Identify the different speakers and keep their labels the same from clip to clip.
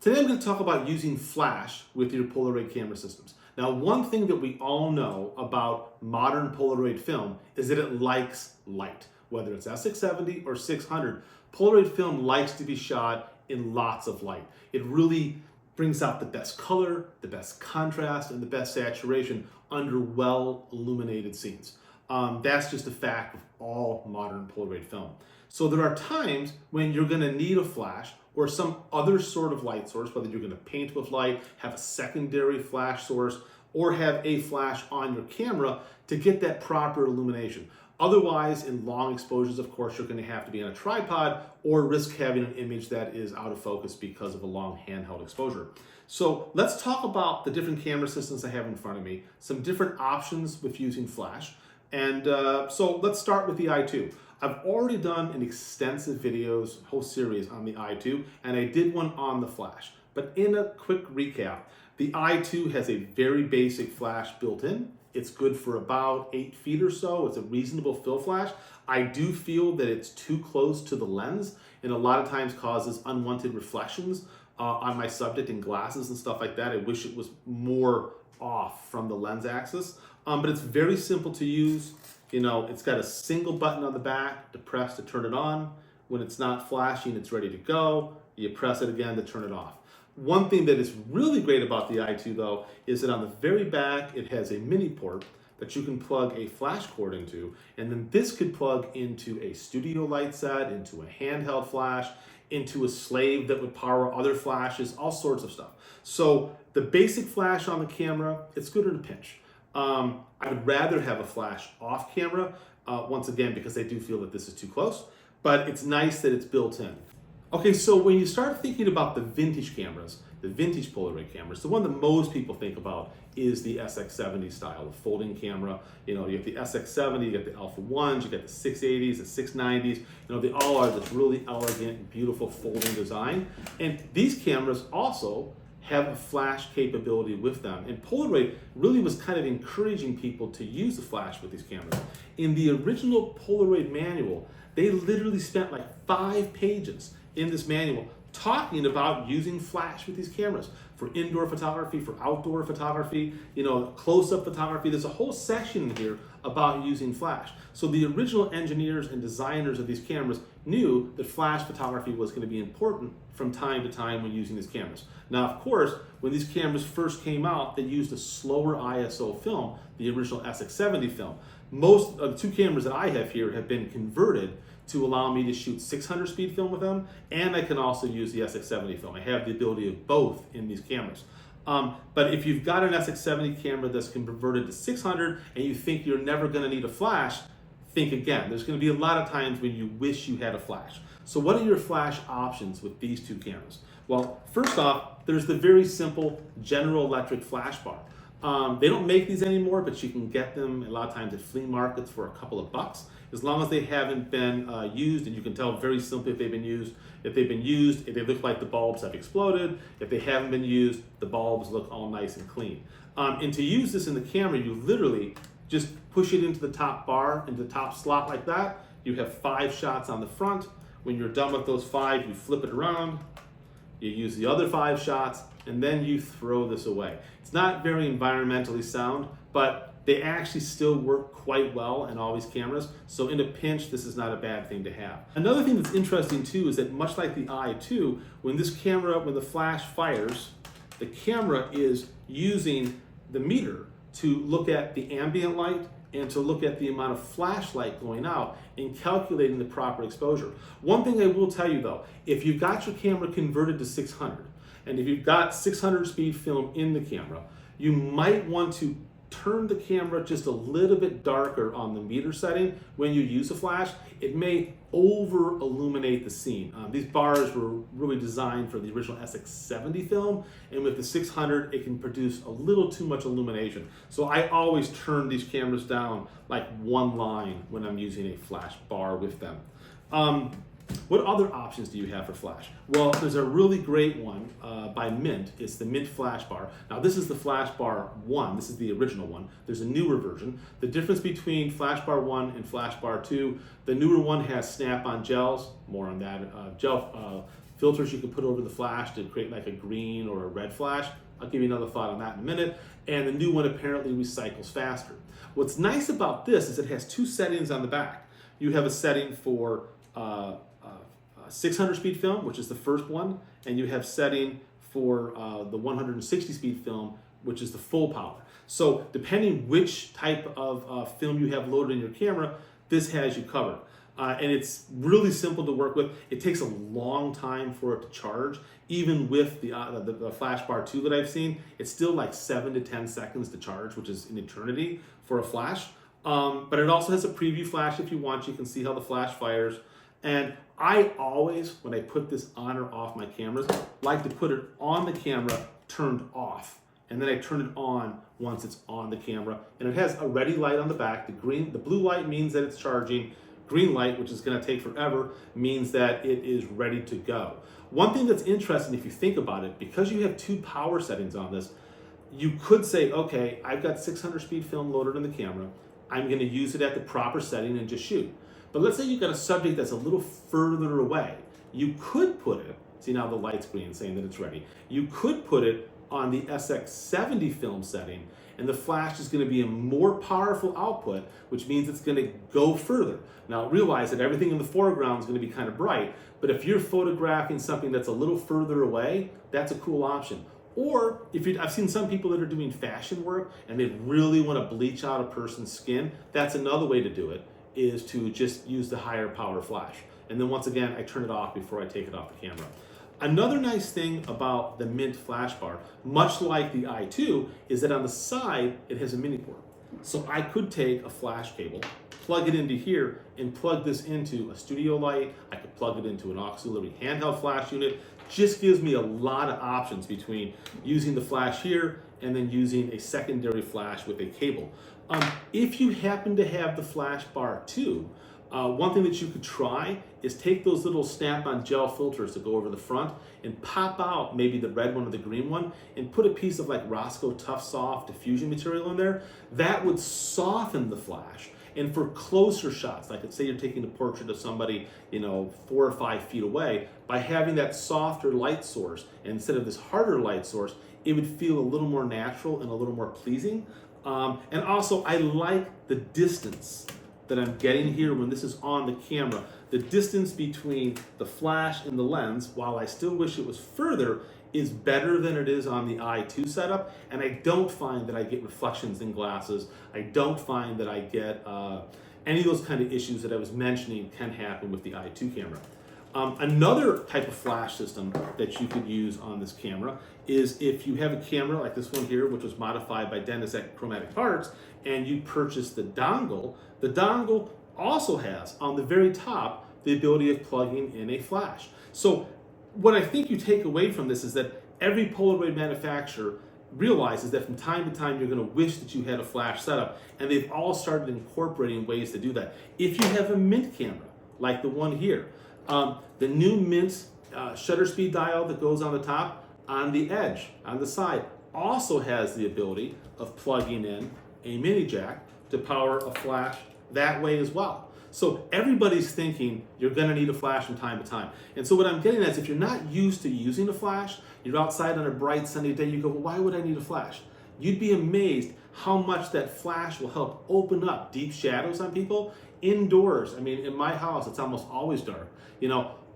Speaker 1: Today I'm going to talk about using flash with your Polaroid camera systems. Now, one thing that we all know about modern Polaroid film is that it likes light. Whether it's SX70 or 600, Polaroid film likes to be shot in lots of light. It really brings out the best color, the best contrast, and the best saturation under well-illuminated scenes. That's just a fact of all modern Polaroid film. So there are times when you're going to need a flash or some other sort of light source, whether you're going to paint with light, have a secondary flash source, or have a flash on your camera to get that proper illumination. Otherwise, in long exposures, of course, you're going to have to be on a tripod or risk having an image that is out of focus because of a long handheld exposure. So let's talk about the different camera systems I have in front of me, some different options with using flash. And so let's start with the i2. I've already done an extensive videos, whole series on the i2, and I did one on the flash. But in a quick recap, the i2 has a very basic flash built in. It's good for about 8 feet or so. It's a reasonable fill flash. I do feel that it's too close to the lens and a lot of times causes unwanted reflections on my subject in glasses and stuff like that. I wish it was more off from the lens axis, but it's very simple to use. You know, it's got a single button on the back to press to turn it on. When it's not flashing, it's ready to go. You press it again to turn it off. One thing that is really great about the i2 though is that on the very back it has a mini port that you can plug a flash cord into, and then this could plug into a studio light set, into a handheld flash, into a slave that would power other flashes, all sorts of stuff. So the basic flash on the camera, it's good in a pinch. I would rather have a flash off camera, once again, because I do feel that this is too close, but it's nice that it's built in. Okay, so when you start thinking about the vintage cameras, the vintage Polaroid cameras, the one that most people think about is the SX70 style, the folding camera. You know, you have the SX70, you get the Alpha 1s, you get the 680s, the 690s. You know, they all are this really elegant, beautiful folding design. And these cameras also have a flash capability with them. And Polaroid really was kind of encouraging people to use the flash with these cameras. In the original Polaroid manual, they literally spent like 5 pages in this manual talking about using flash with these cameras for indoor photography, for outdoor photography, you know, close-up photography. There's a whole section in here about using flash. So the original engineers and designers of these cameras knew that flash photography was going to be important from time to time when using these cameras. Now, of course, when these cameras first came out, they used a slower ISO film, the original SX70 film. Most of the 2 cameras that I have here have been converted to allow me to shoot 600 speed film with them, and I can also use the SX70 film. I have the ability of both in these cameras. But if you've got an SX70 camera that's converted to 600 and you think you're never going to need a flash, think again. There's going to be a lot of times when you wish you had a flash. So what are your flash options with these 2 cameras? Well, first off, there's the very simple General Electric flash bar. They don't make these anymore, but you can get them a lot of times at flea markets for a couple of bucks, as long as they haven't been used, and you can tell very simply if they've been used. If they've been used, if they look like the bulbs have exploded. If they haven't been used, the bulbs look all nice and clean. And to use this in the camera, you literally just push it into the top bar, into the top slot like that. You have 5 shots on the front. When you're done with those 5, you flip it around. You use the other 5 shots, and then you throw this away. It's not very environmentally sound, but they actually still work quite well in all these cameras. So in a pinch, this is not a bad thing to have. Another thing that's interesting too is that much like the i2, when the flash fires, the camera is using the meter to look at the ambient light and to look at the amount of flashlight going out and calculating the proper exposure. One thing I will tell you though, if you've got your camera converted to 600, and if you've got 600 speed film in the camera, you might want to turn the camera just a little bit darker on the meter setting when you use a flash. It may over illuminate the scene. These bars were really designed for the original SX70 film, and with the 600 it can produce a little too much illumination. So I always turn these cameras down like 1 line when I'm using a flash bar with them. What other options do you have for flash? Well, there's a really great one by Mint. It's the Mint Flash Bar. Now, this is the Flash Bar 1. This is the original one. There's a newer version. The difference between Flash Bar 1 and Flash Bar 2, the newer one has snap-on gels. More on that. Gel filters you can put over the flash to create like a green or a red flash. I'll give you another thought on that in a minute. And the new one apparently recycles faster. What's nice about this is it has two settings on the back. You have a setting for 600 speed film, which is the first one, and you have setting for the 160 speed film, which is the full power. So depending which type of film you have loaded in your camera, this has you covered. And it's really simple to work with. It takes a long time for it to charge. Even with the Flash Bar 2 that I've seen, it's still like 7 to 10 seconds to charge, which is an eternity for a flash. But it also has a preview flash if you want. You can see how the flash fires. And I always, when I put this on or off my cameras, like to put it on the camera turned off. And then I turn it on once it's on the camera. And it has a ready light on the back. The blue light means that it's charging. Green light, which is going to take forever, means that it is ready to go. One thing that's interesting, if you think about it, because you have two power settings on this, you could say, okay, I've got 600 speed film loaded on the camera. I'm going to use it at the proper setting and just shoot. But let's say you've got a subject that's a little further away. You could put it, see now the light's green saying that it's ready. You could put it on the SX70 film setting, and the flash is going to be a more powerful output, which means it's going to go further. Now realize that everything in the foreground is going to be kind of bright, but if you're photographing something that's a little further away, that's a cool option. Or I've seen some people that are doing fashion work and they really want to bleach out a person's skin. That's another way to do it, is to just use the higher power flash. And then once again, I turn it off before I take it off the camera. Another nice thing about the Mint flash bar, much like the i2, is that on the side, it has a mini port. So I could take a flash cable, plug it into here, and plug this into a studio light. I could plug it into an auxiliary handheld flash unit. Just gives me a lot of options between using the flash here and then using a secondary flash with a cable. If you happen to have the Flash Bar 2, one thing that you could try is take those little snap-on gel filters that go over the front and pop out maybe the red one or the green one and put a piece of like Roscoe Tough Soft diffusion material in there. That would soften the flash. And for closer shots, like let's say you're taking a portrait of somebody, 4 or 5 feet away, by having that softer light source instead of this harder light source, it would feel a little more natural and a little more pleasing. And also, I like the distance that I'm getting here when this is on the camera. The distance between the flash and the lens, while I still wish it was further, is better than it is on the i2 setup. And I don't find that I get reflections in glasses. I don't find that I get any of those kind of issues that I was mentioning can happen with the i2 camera. Another type of flash system that you could use on this camera is if you have a camera like this one here, which was modified by Dennis at Chromatic Parts, and you purchase the dongle also has on the very top the ability of plugging in a flash. So what I think you take away from this is that every Polaroid manufacturer realizes that from time to time you're going to wish that you had a flash setup, and they've all started incorporating ways to do that. If you have a Mint camera like the one here, the new Mint shutter speed dial that goes on the top, on the edge, on the side, also has the ability of plugging in a mini jack to power a flash that way as well. So everybody's thinking you're going to need a flash from time to time. And so what I'm getting at is if you're not used to using a flash, you're outside on a bright sunny day, you go, well, why would I need a flash? You'd be amazed how much that flash will help open up deep shadows on people indoors. I mean, in my house, it's almost always dark.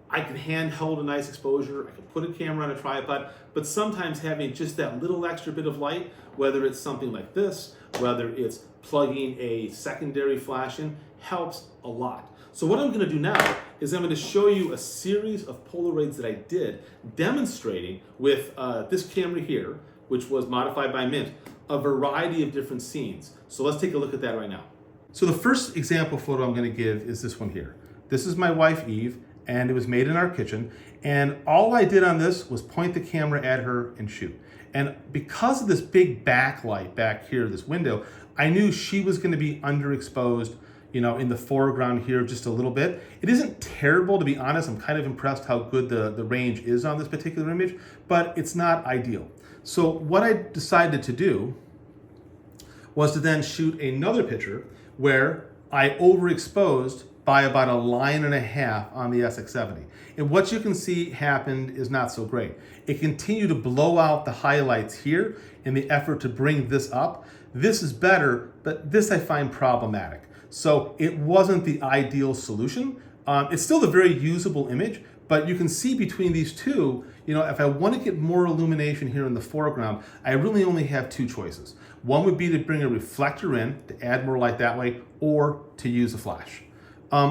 Speaker 1: I can handhold a nice exposure, I can put a camera on a tripod, but sometimes having just that little extra bit of light, whether it's something like this, whether it's plugging a secondary flash in, helps a lot. So what I'm going to do now is I'm going to show you a series of Polaroids that I did demonstrating with this camera here, which was modified by Mint, a variety of different scenes. So let's take a look at that right now. So the first example photo I'm going to give is this one here. This is my wife, Eve, and it was made in our kitchen. And all I did on this was point the camera at her and shoot. And because of this big backlight back here, this window, I knew she was going to be underexposed, in the foreground here just a little bit. It isn't terrible, to be honest. I'm kind of impressed how good the range is on this particular image, but it's not ideal. So what I decided to do was to then shoot another picture where I overexposed by about 1.5 lines on the SX70. And what you can see happened is not so great. It continued to blow out the highlights here in the effort to bring this up. This is better, but this I find problematic. So it wasn't the ideal solution. It's still a very usable image, but you can see between these two, if I want to get more illumination here in the foreground, I really only have two choices. One would be to bring a reflector in to add more light that way, or to use a flash.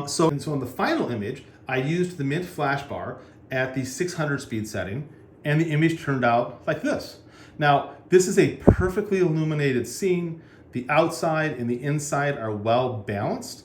Speaker 1: So in the final image, I used the Mint flash bar at the 600 speed setting, and the image turned out like this. Now, this is a perfectly illuminated scene. The outside and the inside are well balanced.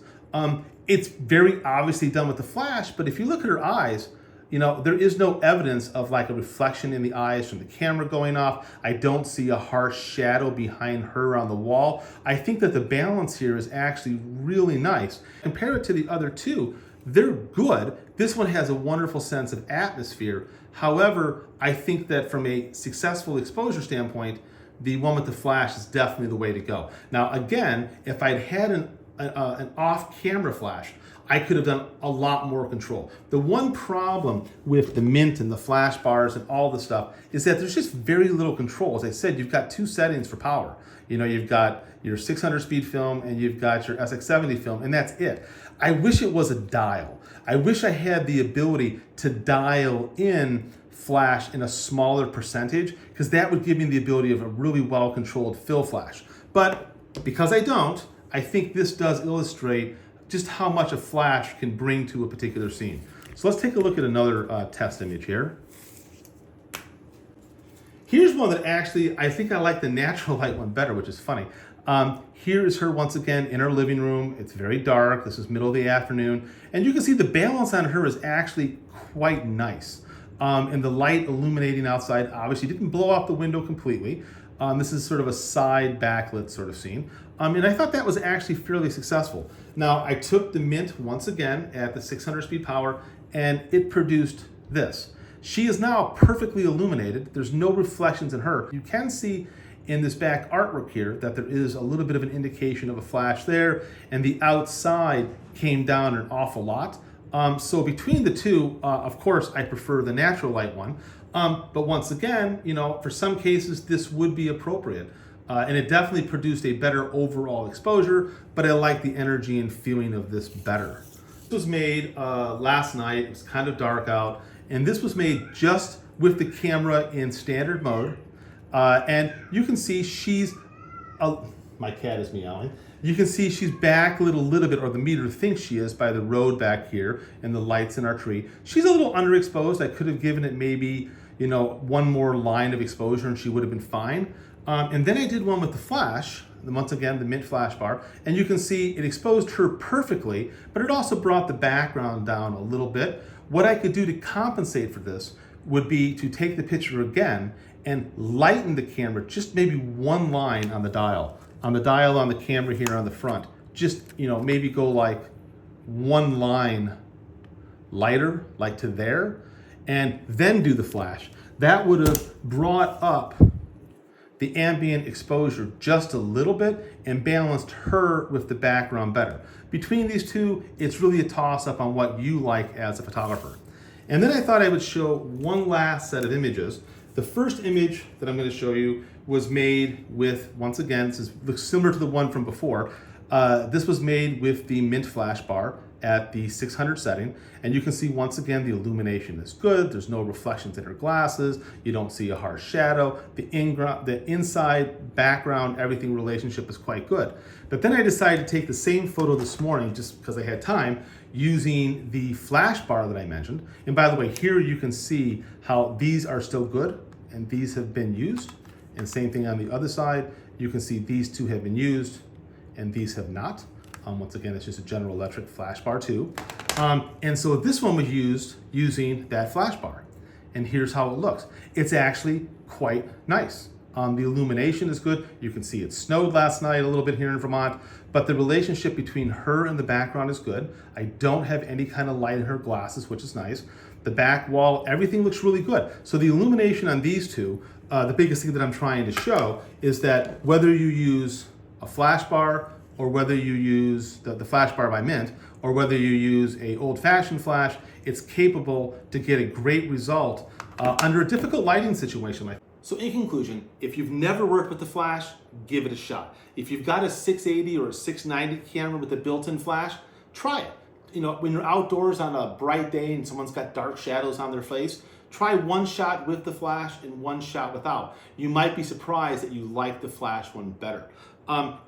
Speaker 1: It's very obviously done with the flash, but if you look at her eyes, there is no evidence of like a reflection in the eyes from the camera going off. I don't see a harsh shadow behind her on the wall. I think that the balance here is actually really nice. Compare it to the other two, they're good. This one has a wonderful sense of atmosphere. However, I think that from a successful exposure standpoint, the one with the flash is definitely the way to go. Now, again, if I'd had an off-camera flash, I could have done a lot more control. The one problem with the Mint and the flash bars and all the stuff is that there's just very little control. As I said, you've got two settings for power. You've got your 600 speed film and you've got your SX70 film, and that's it. I wish it was a dial. I wish I had the ability to dial in flash in a smaller percentage, because that would give me the ability of a really well-controlled fill flash. But because I don't, I think this does illustrate just how much a flash can bring to a particular scene. So let's take a look at another test image here. Here's one that actually, I think I like the natural light one better, which is funny. Here is her once again in her living room. It's very dark. This is middle of the afternoon. And you can see the balance on her is actually quite nice. And the light illuminating outside obviously didn't blow out the window completely. This is sort of a side backlit sort of scene. And I thought that was actually fairly successful. Now, I took the Mint once again at the 600 speed power, and it produced this. She is now perfectly illuminated. There's no reflections in her. You can see in this back artwork here that there is a little bit of an indication of a flash there, and the outside came down an awful lot. So between the two, of course, I prefer the natural light one. But once again, for some cases, this would be appropriate. And it definitely produced a better overall exposure, but I like the energy and feeling of this better. This was made last night. It was kind of dark out. And this was made just with the camera in standard mode. And you can see my cat is meowing. You can see she's backlit a little bit, or the meter thinks she is, by the road back here and the lights in our tree. She's a little underexposed. I could have given it maybe, one more line of exposure and she would have been fine. And then I did one with the flash, once again, the Mint flash bar, and you can see it exposed her perfectly, but it also brought the background down a little bit. What I could do to compensate for this would be to take the picture again and lighten the camera just maybe one line on the dial. On the dial on the camera here on the front, just, maybe go like one line lighter, like to there, and then do the flash. That would have brought up the ambient exposure just a little bit and balanced her with the background better. Between these two, it's really a toss-up on what you like as a photographer. And then I thought I would show one last set of images. The first image that I'm going to show you was made with, once again, looks similar to the one from before. This was made with the Mint flash bar at the 600 setting, and you can see once again the illumination is good. There's no reflections in her glasses. You don't see a harsh shadow. The inside background everything relationship is quite good. But then I decided to take the same photo this morning, just because I had time, using the flash bar that I mentioned. And by the way, here you can see how these are still good and these have been used. And same thing on the other side. You can see these two have been used and these have not. Once again, it's just a General Electric flash bar too. And so this one was used using that flash bar. And here's how it looks. It's actually quite nice. The illumination is good. You can see it snowed last night a little bit here in Vermont, but the relationship between her and the background is good. I don't have any kind of light in her glasses, which is nice. The back wall, everything looks really good. So the illumination on these two, the biggest thing that I'm trying to show is that whether you use a flash bar or whether you use the flash bar by Mint, or whether you use a old-fashioned flash, it's capable to get a great result under a difficult lighting situation. So in conclusion, if you've never worked with the flash, give it a shot. If you've got a 680 or a 690 camera with a built-in flash, try it. You know, when you're outdoors on a bright day and someone's got dark shadows on their face, try one shot with the flash and one shot without. You might be surprised that you like the flash one better.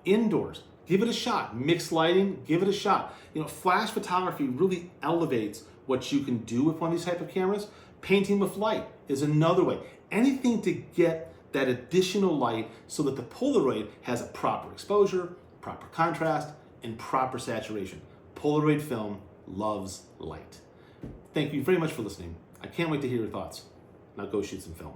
Speaker 1: Indoors, give it a shot. Mixed lighting, give it a shot. You know, flash photography really elevates what you can do with one of these type of cameras. Painting with light is another way. Anything to get that additional light so that the Polaroid has a proper exposure, proper contrast, and proper saturation. Polaroid film loves light. Thank you very much for listening. I can't wait to hear your thoughts. Now go shoot some film.